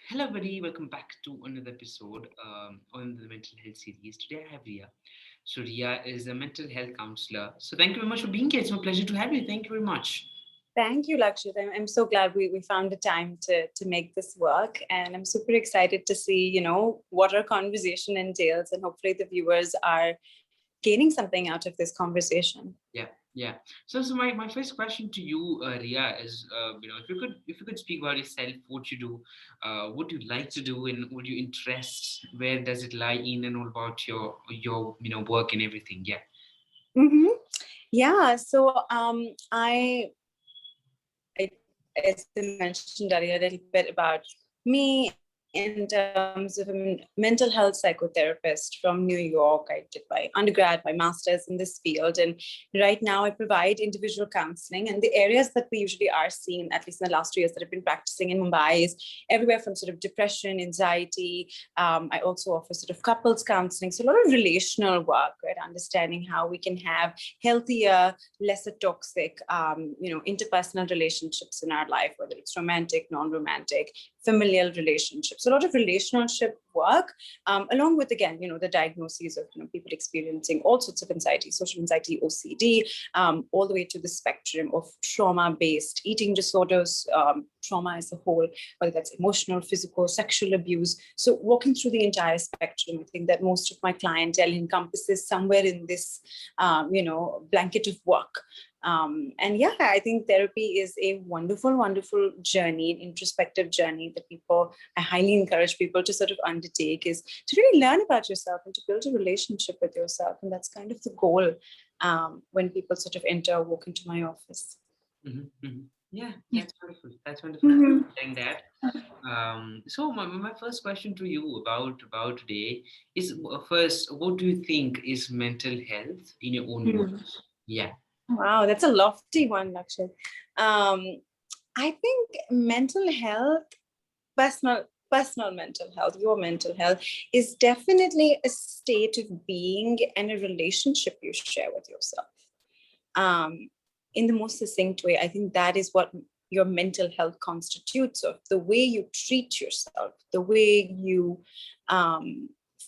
Hello, everybody. Welcome back to another episode on the mental health series. Today I have Rhea. So, Rhea is a mental health counselor. So, thank you very much for being here. It's my pleasure to have you. Thank you very much. Thank you, Lakshit. I'm so glad we found the time to make this work. And I'm super excited to see, what our conversation entails. And hopefully the viewers are gaining something out of this conversation. Yeah, yeah. So my first question to you, Rhea, is if you could speak about yourself, what you do, what you like to do, and what your interests, where does it lie in, and all about your work and everything. Yeah. hmm Yeah. So as I mentioned earlier, a little bit about me in terms of a mental health psychotherapist from New York. I did my undergrad, my master's in this field. And right now I provide individual counseling. And the areas that we usually are seeing, at least in the last 2 years that I've been practicing in Mumbai, is everywhere from sort of depression, anxiety. I also offer sort of couples counseling. So a lot of relational work, right? Understanding how we can have healthier, lesser toxic, interpersonal relationships in our life, whether it's romantic, non-romantic, familial relationships. A lot of relationship work, along with, again, the diagnoses of people experiencing all sorts of anxiety, social anxiety, OCD, all the way to the spectrum of trauma-based eating disorders, trauma as a whole, whether that's emotional, physical, sexual abuse. So walking through the entire spectrum, I think that most of my clientele encompasses somewhere in this, blanket of work. And yeah, I think therapy is a wonderful, wonderful journey, an introspective journey that I highly encourage people to sort of undertake, is to really learn about yourself and to build a relationship with yourself. And that's kind of the goal when people sort of walk into my office. Yeah, Yeah. that's wonderful. That's wonderful. Thank you Mhm. for sharing that. So my first question to you about today is first, what do you think is mental health in your own Mhm. words? Yeah. Wow, that's a lofty one, Lakshit. Um, I think mental health, personal mental health, your mental health, is definitely a state of being and a relationship you share with yourself. Um, in the most succinct way, I think that is what your mental health constitutes of: the way you treat yourself, the way you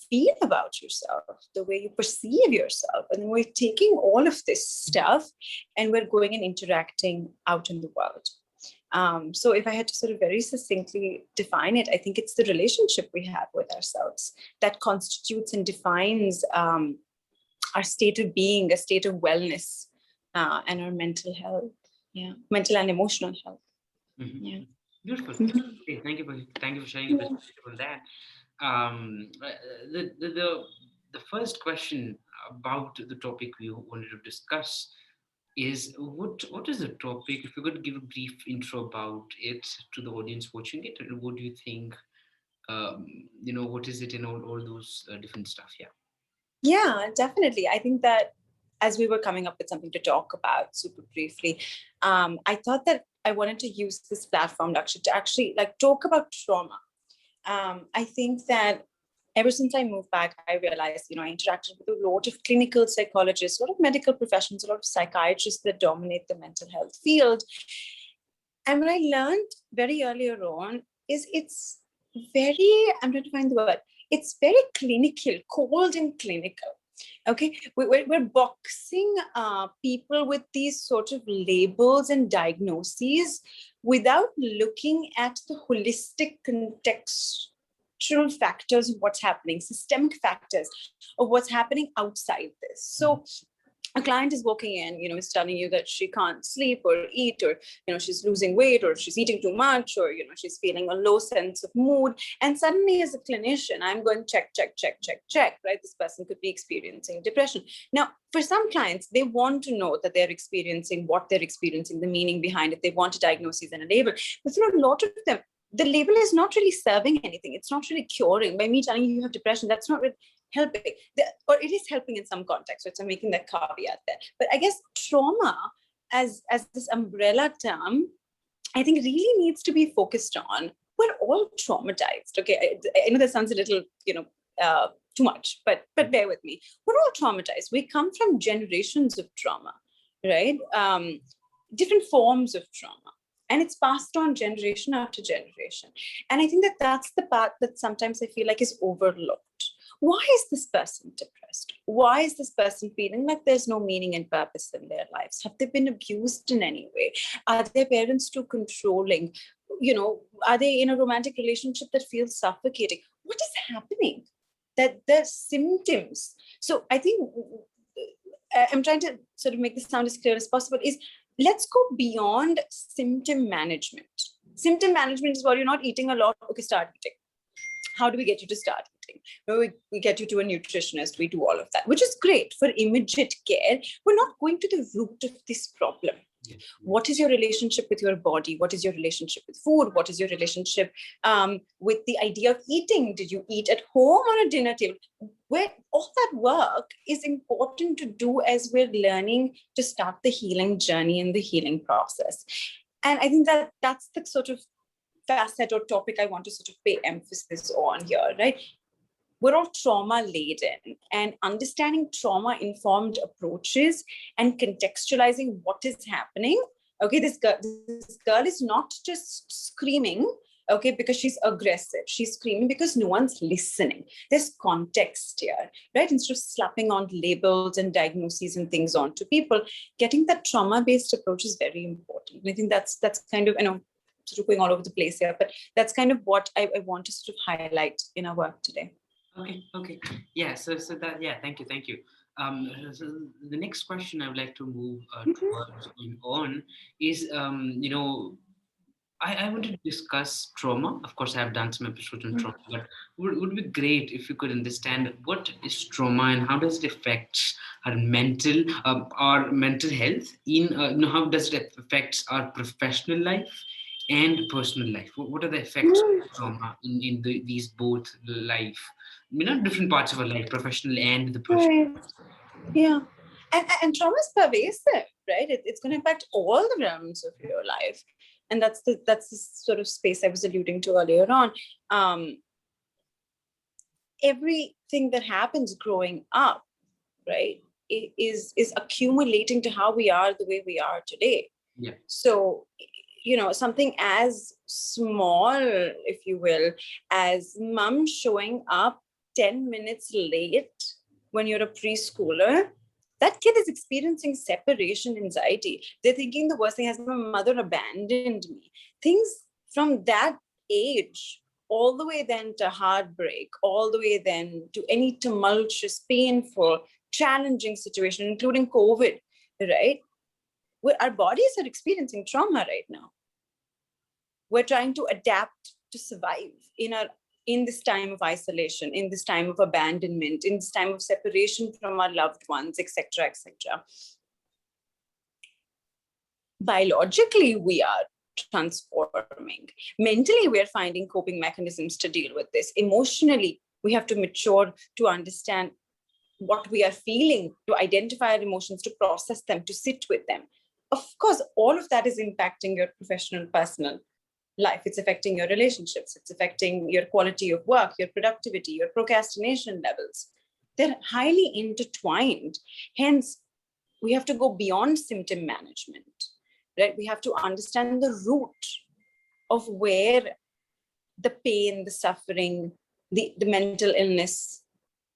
feel about yourself, the way you perceive yourself. And then we're taking all of this stuff and we're going and interacting out in the world. So if I had to sort of very succinctly define it, I think it's the relationship we have with ourselves that constitutes and defines our state of being, a state of wellness, and our mental health. Yeah, mental and emotional health. Yeah. Mm-hmm. Beautiful. Mhm. Okay, thank you for sharing your perspective on that. Um, uh, the, the the the first question about the topic we wanted to discuss is what is the topic? If you could give a brief intro about it to the audience watching it, and what do you think? What is it and all those different stuff? Yeah. Yeah, definitely. I think that as we were coming up with something to talk about super briefly, I thought that I wanted to use this platform, Lakshya, to actually like talk about trauma. I think that ever since I moved back, I realized, I interacted with a lot of clinical psychologists, a lot of medical professionals, a lot of psychiatrists that dominate the mental health field. And what I learned very earlier on is it's very, I'm trying to find the word, it's very clinical, cold and clinical. Okay, we're boxing people with these sort of labels and diagnoses without looking at the holistic contextual factors of what's happening, systemic factors of what's happening outside this. So a client is walking in, is telling you that she can't sleep or eat, or, she's losing weight, or she's eating too much, or, she's feeling a low sense of mood. And suddenly, as a clinician, I'm going check, check, check, check, check, right? This person could be experiencing depression. Now, for some clients, they want to know that they're experiencing what they're experiencing, the meaning behind it. They want a diagnosis and a label. But for a lot of them, the label is not really serving anything. It's not really curing. By me telling you have depression, that's not really helping. Or it is helping in some context, so I'm making that caveat there. But I guess trauma as this umbrella term, I think really needs to be focused on. We're all traumatized. Okay, I know that sounds a little, too much, but bear with me. We're all traumatized. We come from generations of trauma, right? Different forms of trauma. and it's passed on generation after generation. And I think that that's the part that sometimes I feel like is overlooked. Why is this person depressed? Why is this person feeling like there's no meaning and purpose in their lives? Have they been abused in any way? Are their parents too controlling? Are they in a romantic relationship that feels suffocating? What is happening? That there's symptoms. So I think I'm trying to sort of make this sound as clear as possible, is let's go beyond symptom management. Symptom management is what you're not eating a lot. Okay, start eating. How do we get you to start eating? We get you to a nutritionist. We do all of that, which is great for immediate care. We're not going to the root of this problem. Yes. What is your relationship with your body? What is your relationship with food? What is your relationship with the idea of eating? Did you eat at home on a dinner table? Where all that work is important to do as we're learning to start the healing journey and the healing process. And I think that that's the sort of facet or topic I want to sort of pay emphasis on here, right? We're all trauma laden, and understanding trauma informed approaches and contextualizing what is happening. Okay, this girl is not just screaming, okay, because she's aggressive. She's screaming because no one's listening. There's context here, right? Instead of slapping on labels and diagnoses and things onto people, getting that trauma-based approach is very important. And I think that's kind of, sort of going all over the place here, but that's kind of what I want to sort of highlight in our work today. Okay. Yeah. So that, yeah. Thank you. So the next question I would like to move towards on is, I want to discuss trauma. Of course, I have done some episodes on trauma, but would be great if you could understand what is trauma and how does it affect our mental health. How does it affect our professional life and personal life? What are the effects of trauma in these both life? Different parts of our life, professional and the personal. Right. Yeah. And trauma is pervasive, right? It's going to impact all the realms of your life. And that's the sort of space I was alluding to earlier on. Everything that happens growing up, right, is accumulating to how we are the way we are today. Yeah. So, something as small, if you will, as mom showing up 10 minutes late when you're a preschooler, that kid is experiencing separation anxiety. They're thinking the worst thing has, my mother abandoned me. Things from that age, all the way then to heartbreak, all the way then to any tumultuous, painful, challenging situation, including COVID, right? Our bodies are experiencing trauma right now. We're trying to adapt to survive in this time of isolation, in this time of abandonment, in this time of separation from our loved ones, etc., etc. Biologically, we are transforming. Mentally, we are finding coping mechanisms to deal with this. Emotionally, we have to mature to understand what we are feeling, to identify our emotions, to process them, to sit with them. Of course, all of that is impacting your professional, personal life. It's affecting your relationships. It's affecting your quality of work, your productivity, your procrastination levels. They're highly intertwined. Hence, we have to go beyond symptom management, right? We have to understand the root of where the pain, the suffering, the mental illness,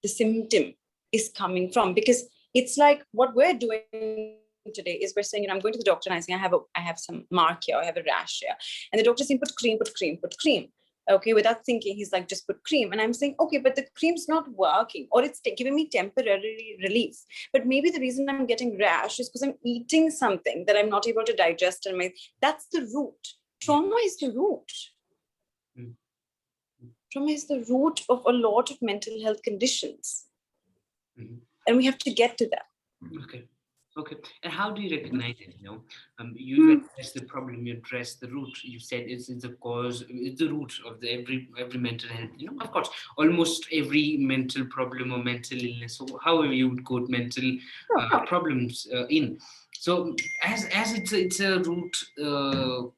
the symptom is coming from. Because it's like what we're doing today is we're saying, I'm going to the doctor and I'm saying, I have some mark here, I have a rash here. And the doctor's saying, put cream. Okay, without thinking, he's like, just put cream. And I'm saying, okay, but the cream's not working, or it's giving me temporary relief. But maybe the reason I'm getting rash is because I'm eating something that I'm not able to digest. And that's the root. Trauma is the root. Trauma is the root of a lot of mental health conditions. And we have to get to that. Okay. And how do you recognize it? You address the problem, you address the root. You said it's the cause, it's the root of every mental health. Of course, almost every mental problem or mental illness, so however you would quote mental problems in. So as it's a root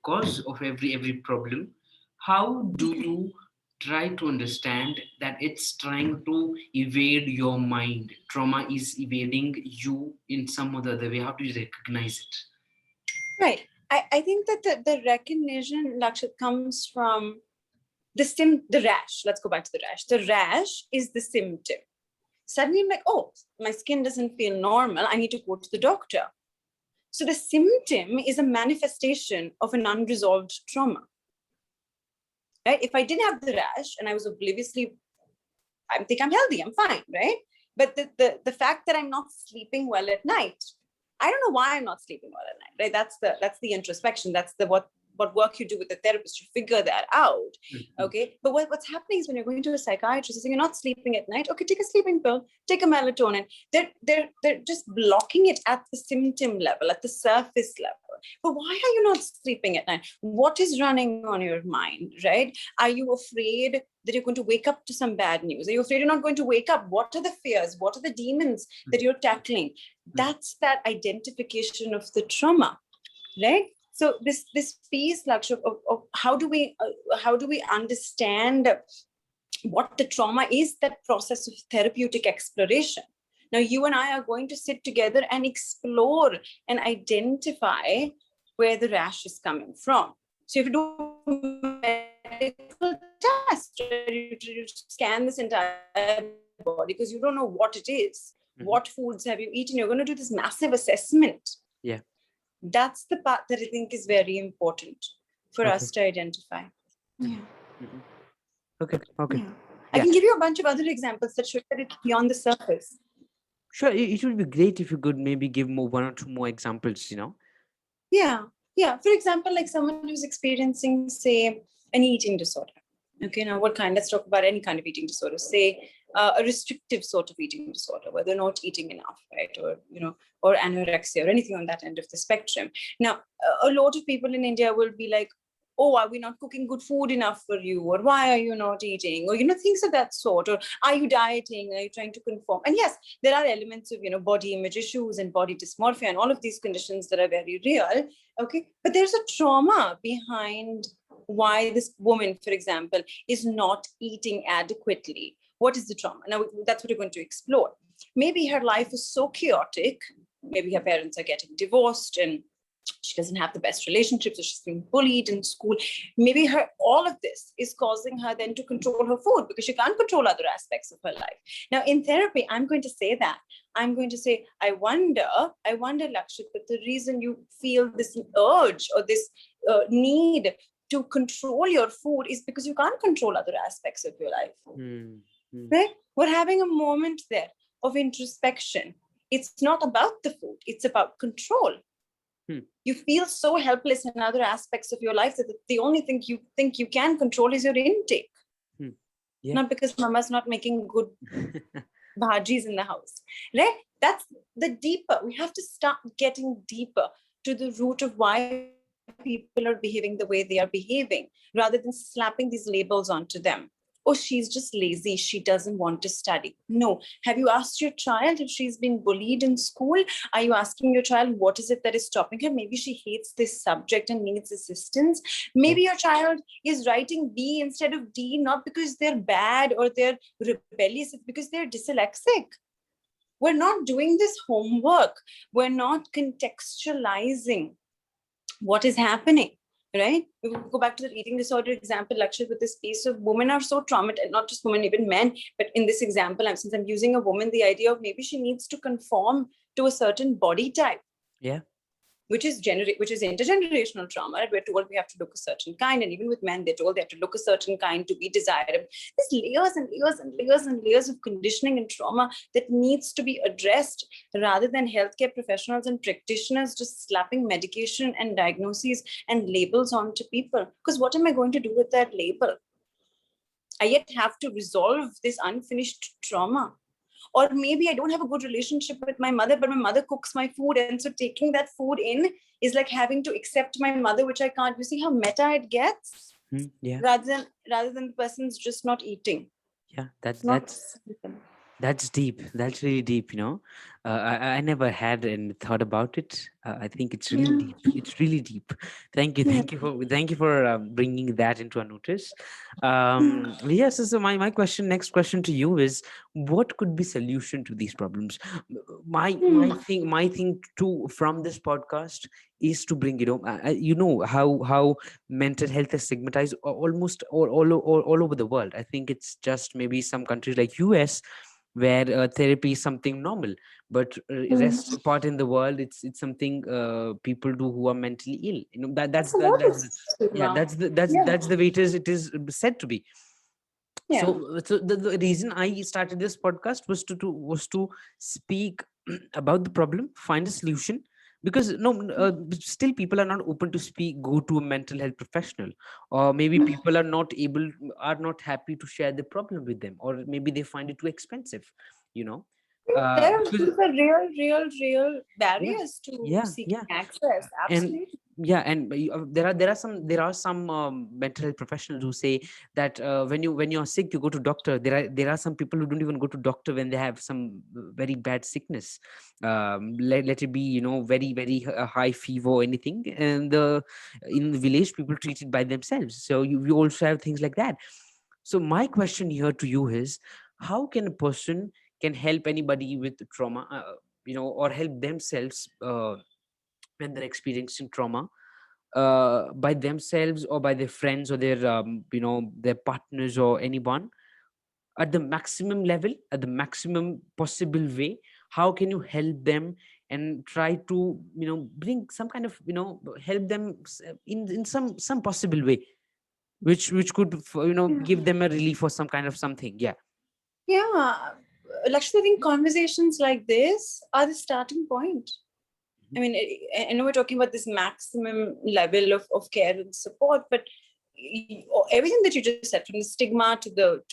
cause of every problem, how do you try to understand that it's trying to evade your mind? Trauma is evading you in some other way. How do you recognize it? Right. I think that the recognition, Lakshit, comes from the rash. Let's go back to the rash. The rash is the symptom. Suddenly I'm like, oh, my skin doesn't feel normal. I need to go to the doctor. So the symptom is a manifestation of an unresolved trauma. Right? If I didn't have the rash and I was obliviously, I think I'm healthy, I'm fine, right? But the fact that I'm not sleeping well at night, I don't know why I'm not sleeping well at night, right? That's the introspection. That's the what work you do with the therapist to figure that out. Okay. But what's happening is when you're going to a psychiatrist, you're not sleeping at night. Okay, take a sleeping pill, take a melatonin. They're just blocking it at the symptom level, at the surface level. But why are you not sleeping at night? What is running on your mind, right? Are you afraid that you're going to wake up to some bad news? Are you afraid you're not going to wake up? What are the fears? What are the demons that you're tackling? That's that identification of the trauma, right? So this piece, Lakshya, of how do we understand what the trauma is, that process of therapeutic exploration. Now, you and I are going to sit together and explore and identify where the rash is coming from. So if you do medical test, you scan this entire body because you don't know what it is. What foods have you eaten? You're going to do this massive assessment. Yeah. That's the part that I think is very important for us to identify. Yeah. Okay. Yeah. I can give you a bunch of other examples that show that it's beyond the surface. Sure. It would be great if you could maybe give one or two more examples, Yeah. For example, like someone who's experiencing, say, an eating disorder. Okay, now what kind? Let's talk about any kind of eating disorder. Say a restrictive sort of eating disorder, where they're not eating enough, right? Or, or anorexia or anything on that end of the spectrum. Now, a lot of people in India will be like, oh, are we not cooking good food enough for you? Or why are you not eating? Or, things of that sort. Or are you dieting? Are you trying to conform? And yes, there are elements of, body image issues and body dysmorphia and all of these conditions that are very real. Okay. But there's a trauma behind why this woman, for example, is not eating adequately. What is the trauma? Now, that's what we're going to explore. Maybe her life is so chaotic. Maybe her parents are getting divorced and she doesn't have the best relationships, so she's being bullied in school. Maybe all of this is causing her then to control her food because she can't control other aspects of her life. Now, in therapy, I'm going to say that. I'm going to say, I wonder, Lakshit, that the reason you feel this urge or this need to control your food is because you can't control other aspects of your life. Right? We're having a moment there of introspection. It's not about the food, it's about control. You feel so helpless in other aspects of your life that the only thing you think you can control is your intake. Yeah. Not because mama's not making good bhajis in the house, right? That's the deeper. We have to start getting deeper to the root of why people are behaving the way they are behaving, rather than slapping these labels onto them. Oh, she's just lazy. She doesn't want to study. No. Have you asked your child if she's been bullied in school? Are you asking your child what is it that is stopping her? Maybe she hates this subject and needs assistance. Maybe your child is writing B instead of D, not because they're bad or they're rebellious, it's because they're dyslexic. We're not doing this homework. We're not contextualizing what is happening. Right? We will go back to the eating disorder example, Lakshya, with this piece of women are so traumatized, not just women, even men. But in this example, since I'm using a woman, the idea of maybe she needs to conform to a certain body type. Yeah. Which is intergenerational trauma. Right? We're told we have to look a certain kind. And even with men, they're told they have to look a certain kind to be desirable. There's layers and layers and layers and layers of conditioning and trauma that needs to be addressed, rather than healthcare professionals and practitioners just slapping medication and diagnoses and labels onto people. Because what am I going to do with that label? I yet have to resolve this unfinished trauma. Or maybe I don't have a good relationship with my mother, but my mother cooks my food. And so taking that food in is like having to accept my mother, which I can't. You see how meta it gets? Yeah. Rather than the person's just not eating. Yeah, that's That's deep. That's really deep. I never had and thought about it. I think it's really Yeah. deep. It's really deep. Thank you. Yeah. Thank you for bringing that into our notice. Yes. So my question, next question to you is, what could be solution to these problems? My thing too from this podcast is to bring, how mental health is stigmatized almost all over the world. I think it's just maybe some countries like US where therapy is something normal, but Mm. rest part in the world, it's something people do who are mentally ill. That's a lot of Yeah, stigma. that's the way it is said to be. Yeah. So the reason I started this podcast was to speak about the problem, find a solution, because no, still people are not open to speak, go to a mental health professional, or maybe people are not happy to share the problem with them, or maybe they find it too expensive, you know because These are real yeah, barriers to yeah, seeking yeah. access. And Absolutely. yeah, and there are some mental health professionals who say that when you're sick, you go to doctor. There are some people who don't even go to doctor when they have some very bad sickness. Let it be, very very high fever or anything, and in the village people treat it by themselves. So you also have things like that. So my question here to you is, how can a person can help anybody with trauma, or help themselves when they're experiencing trauma, by themselves or by their friends or their partners or anyone, at the maximum level, at the maximum possible way? How can you help them and try to bring some kind of, help them in some possible way, which could give them a relief or some kind of something? Yeah. Yeah. Lakshmi, I think conversations like this are the starting point. I mean, I know we're talking about this maximum level of care and support, but everything that you just said, from the stigma to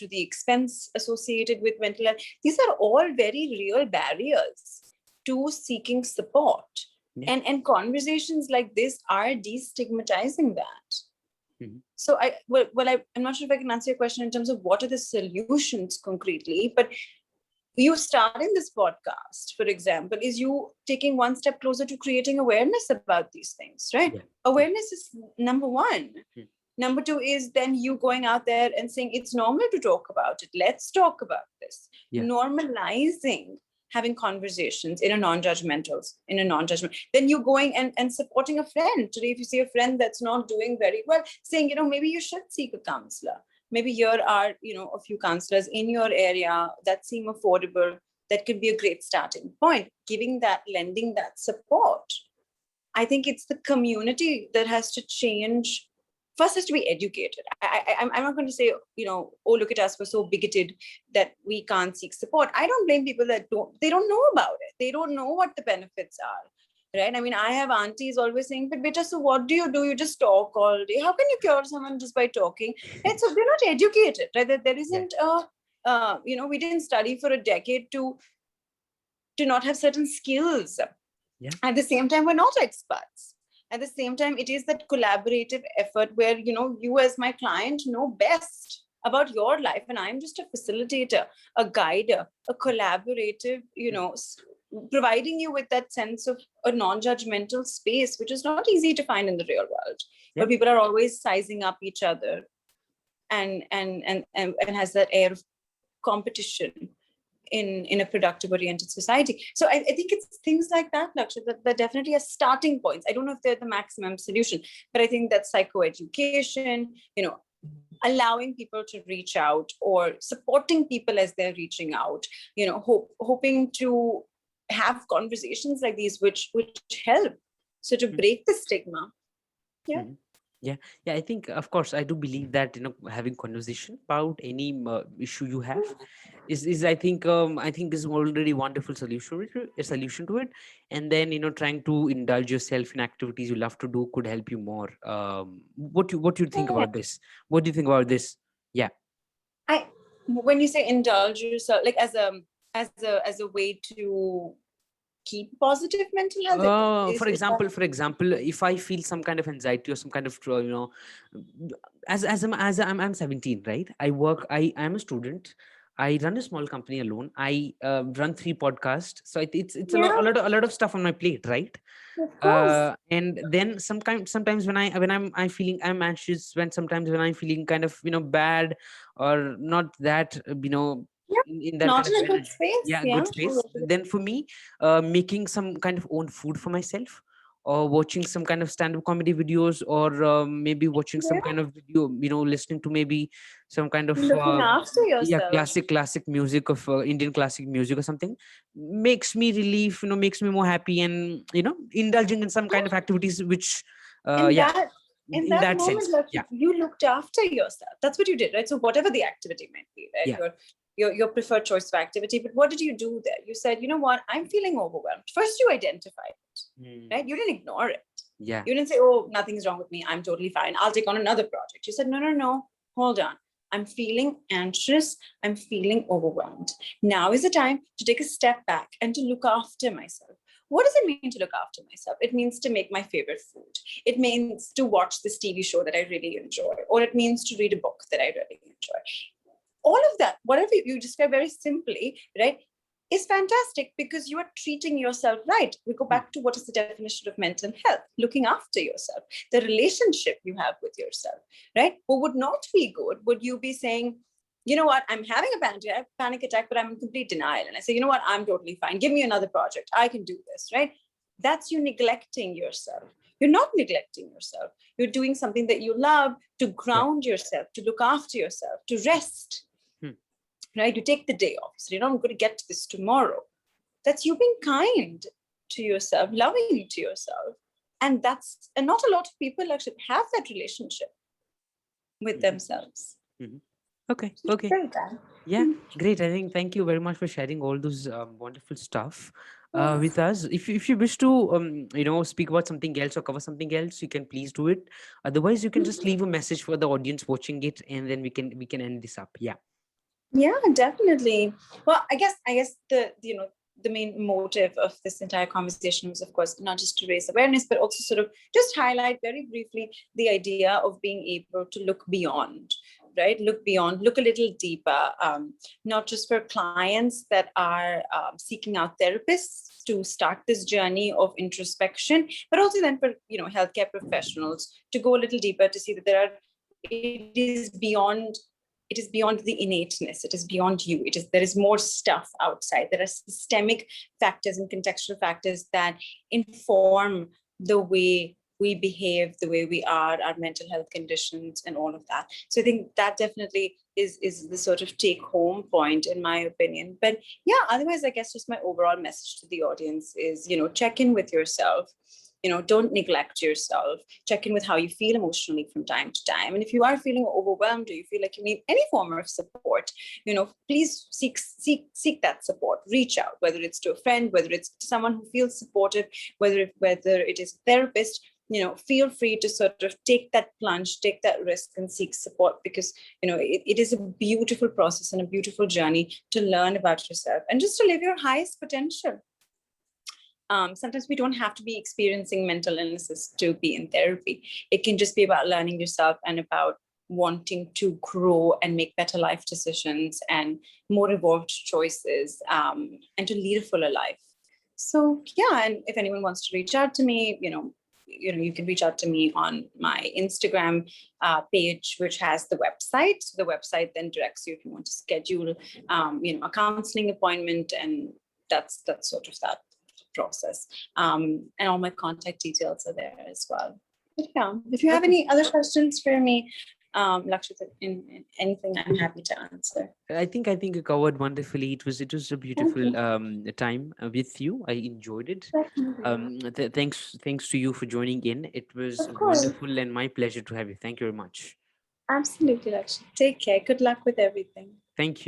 the expense associated with mental health, these are all very real barriers to seeking support. Yeah. And conversations like this are destigmatizing that. Mhm. So I'm not sure if I can answer your question in terms of what are the solutions concretely, but you starting this podcast, for example, is you taking one step closer to creating awareness about these things, right? Yeah. Awareness is number one. Mhm. Number two is then you going out there and saying it's normal to talk about it. Let's talk about this. Yeah. Normalizing having conversations in a non-judgment. Then you going and supporting a friend. Today, if you see a friend that's not doing very well, saying, maybe you should seek a counselor. Maybe here are, a few counselors in your area that seem affordable. That could be a great starting point. Lending that support. I think it's the community that has to change. First, has to be educated. I'm not going to say, oh, look at us, we're so bigoted that we can't seek support. I don't blame people that they don't know about it. They don't know what the benefits are, right? I mean, I have aunties always saying, but beta, so what do? You just talk all day. How can you cure someone just by talking? Right? So they're not educated, right? There Yeah. isn't we didn't study for a decade to not have certain skills. Yeah. At the same time, we're not experts. At the same time, it is that collaborative effort where you as my client know best about your life, and I'm just a facilitator, a guider, a collaborative, providing you with that sense of a non-judgmental space, which is not easy to find in the real world, Yeah. where people are always sizing up each other and has that air of competition in a productive oriented society. So I think it's things like that, Lakshya, that definitely are starting points. I don't know if they're the maximum solution, but I think that psychoeducation, allowing people to reach out or supporting people as they're reaching out, hoping to have conversations like these, which help. So to break the stigma. Yeah. Mhm. Yeah, yeah. I think, of course, I do believe that having conversation about any issue you have is I think is already wonderful solution to it. And then trying to indulge yourself in activities you love to do could help you more. What you think Yeah. about this? What do you think about this? Yeah. When you say indulge yourself, like as a way to keep positive mental health, is that? For example, if I feel some kind of anxiety or some kind of as I'm 17, right? I am a student. I run a small company alone. I run 3 podcasts, so it's Yeah, a lot of stuff on my plate, right? of course. And then sometimes when I feeling I'm anxious, when sometimes when I'm feeling kind of bad, or not that Yeah, in that not kind of in a good energy, space. yeah, Yeah. good space, then for me, making some kind of own food for myself, or watching some kind of stand-up comedy videos, or maybe watching some Yeah. kind of video, listening to maybe some kind of Looking after yeah, yourself. classic music of Indian classic music or something, makes me relief, makes me more happy, and indulging in some kind of activities which In yeah, that in in that that moment, sense, like yeah, you looked after yourself. That's what you did, right? So whatever the activity might be, right? yeah, Your preferred choice of activity. But what did you do there? You said, you know what, I'm feeling overwhelmed. First, you identified it, right? mm, You didn't ignore it. yeah, You didn't say, oh, nothing's wrong with me. I'm totally fine. I'll take on another project. You said, no, no, no, hold on. I'm feeling anxious. I'm feeling overwhelmed. Now is the time to take a step back and to look after myself. What does it mean to look after myself? It means to make my favorite food. It means to watch this TV show that I really enjoy, or it means to read a book that I really enjoy. All of that, whatever you describe very simply, right, is fantastic because you are treating yourself right. We go mm, back to what is the definition of mental health: looking after yourself, the relationship you have with yourself, right? What would not be good would you be saying, you know what, I'm having a panic attack, but I'm in complete denial. And I say, you know what, I'm totally fine. Give me another project. I can do this, right? That's you neglecting yourself. You're not neglecting yourself. You're doing something that you love to yeah, ground yourself, to look after yourself, to rest, mm, right? You take the day off. So you know, I'm going to get to this tomorrow. That's you being kind to yourself, loving to yourself. And not a lot of people actually have that relationship with mhm, themselves. mhm. Okay, So it's okay. very bad. Yeah, great. I think thank you very much for sharing all those wonderful stuff with Yes. us. If you wish to speak about something else or cover something else, you can please do it. Otherwise, you can just leave a message for the audience watching it, and then we can end this up. Yeah. Yeah, definitely. Well, I guess the main motive of this entire conversation was, of course, not just to raise awareness, but also sort of just highlight very briefly the idea of being able to look beyond, right? Look beyond, look a little deeper, not just for clients that are seeking out therapists to start this journey of introspection, but also then for healthcare professionals to go a little deeper to see that it is beyond the innateness, it is beyond you, there is more stuff outside. There are systemic factors and contextual factors that inform the way we behave, the way we are, our mental health conditions, and all of that. So I think that definitely is the sort of take home point, in my opinion. But yeah, otherwise, I guess just my overall message to the audience is, check in with yourself. Don't neglect yourself. Check in with how you feel emotionally from time to time. And if you are feeling overwhelmed, or you feel like you need any form of support, please seek that support. Reach out, whether it's to a friend, whether it's to someone who feels supportive, whether it is a therapist. Feel free to sort of take that plunge, take that risk, and seek support, because it is a beautiful process and a beautiful journey to learn about yourself and just to live your highest potential. Sometimes we don't have to be experiencing mental illnesses to be in therapy. It can just be about learning yourself and about wanting to grow and make better life decisions and more evolved choices, and to lead a fuller life. So yeah, and if anyone wants to reach out to me, you can reach out to me on my Instagram page, which has the website. So the website then directs you if you want to schedule, a counseling appointment, and that's sort of that process. And all my contact details are there as well. But yeah, if you have Okay. any other questions for me, Lakshita, in anything, I'm happy to answer. I think you covered wonderfully. It was a Thank beautiful you. time with you. I enjoyed it. Definitely. Thanks to you for joining in. It was Of course. wonderful and my pleasure to have you. Thank you very much. Absolutely, Lakshita. Take care. Good luck with everything. Thank you.